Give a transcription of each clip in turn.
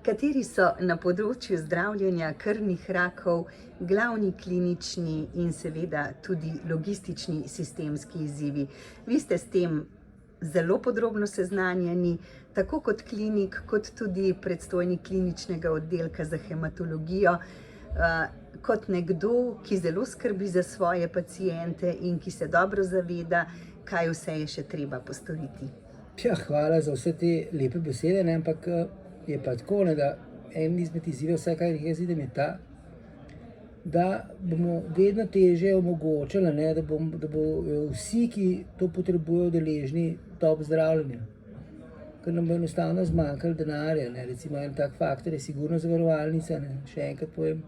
Kateri so na področju zdravljenja krvnih rakov glavni klinični in seveda tudi logistični sistemski izzivi? Vi ste s tem zelo podrobno seznanjeni, tako kot klinik, kot tudi predstojnik kliničnega oddelka za hematologijo. Kot nekdo, ki zelo skrbi za svoje paciente in ki se dobro zaveda, kaj vse je še treba postoriti. Ja, hvala za vse te lepe besede, ampak je pa tako, da en izmed izzivov, vsaj kar jaz vidim, je ta, da bomo vedno težje omogočali, da bo vsi, ki to potrebujejo, deležni top zdravljenja. Ker nam bo enostavno zmanjkalo denarja. Recimo en tak faktor je sigurno zavarovalnica. Še enkrat povem,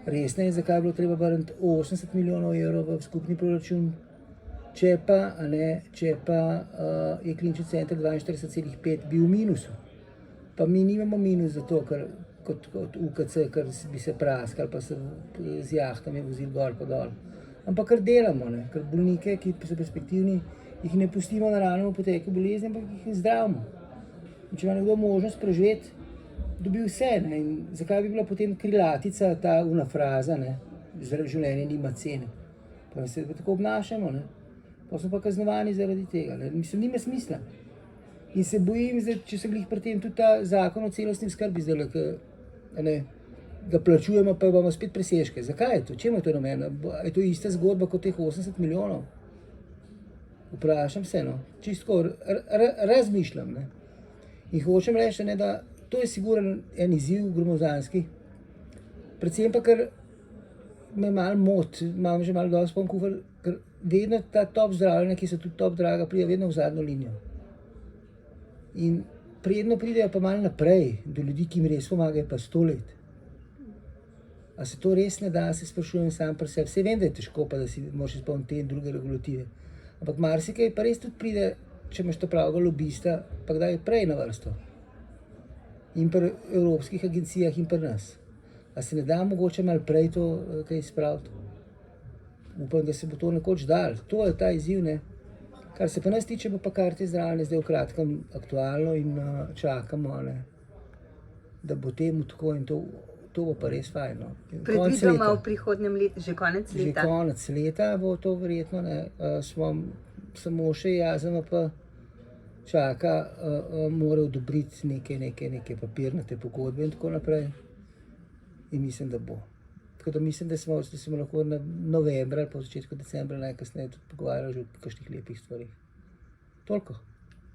resno je, zakaj je bilo treba vrniti 80 milijonov evrov v skupni proračun, če pa je klinični center 42,5 bil v minusu. Pa mi nimamo minus zato, ker kot UKC, ker bi se praskali, pa se z jahtami vozili gor pa dol. Ampak ker delamo, ker bolnike, ki so perspektivni, jih ne pustimo na naravnem poteku bolezni, ampak jih zdravimo. In če ima nekdo možnost preživeti, dobi vse. In zakaj bi bila potem krilatica, ta una fraza, zaradi življenja nima cene. Pa se tako obnašamo, pa smo pa kaznovani zaradi tega. Mislim, nima smisla. In se bojim, če se glih pri tem tudi ta zakon o celostni skrbi zdaj, da plačujemo, pa imamo spet presežke. Zakaj je to? Čemu je to namen? Je to ista zgodba kot teh 80 milijonov? Vprašam se, čisto razmišljam. In hočem reči, da to je sigurno en izziv gromozanski. Predvsem pa, ker me malo moti, imam že malo dosti poln kufer, ker vedno ta top zdravljenja, ki so tudi top draga, pride vedno v zadnjo linijo. In predno pridejo pa malo naprej, do ljudi, ki jim res pomagajo pa 100 let. A se to res ne da, se sprašujem sam pri sebi. Vse vem, da je težko, pa da si moraš izpolniti te in druge regulative. Ampak marsikaj pa res tudi pride, če imaš to pravega lobista, pa kdaj prej na vrsto. In pri evropskih agencijah in pri nas. A se ne da mogoče malo prej to kaj spraviti? Upam, da se bo to nekoč dal. To je ta izziv, Kar se pa nas tiče, bo pa karte zdravljenja zdaj v kratkem aktualno in čakamo, da bo temu tako in to bo pa res fajn. Predvidoma v prihodnjem letu, že konec leta? Že konec leta bo to verjetno, Smo samo še Jazema pa čaka, mora odobriti neke papirnate pogodbe in tako naprej. In mislim, da bo. Tako da mislim, da smo lahko na novembra ali pa v začetku decembra najkasneje tudi pogovarjali že o kakšnih lepih stvarih. Toliko.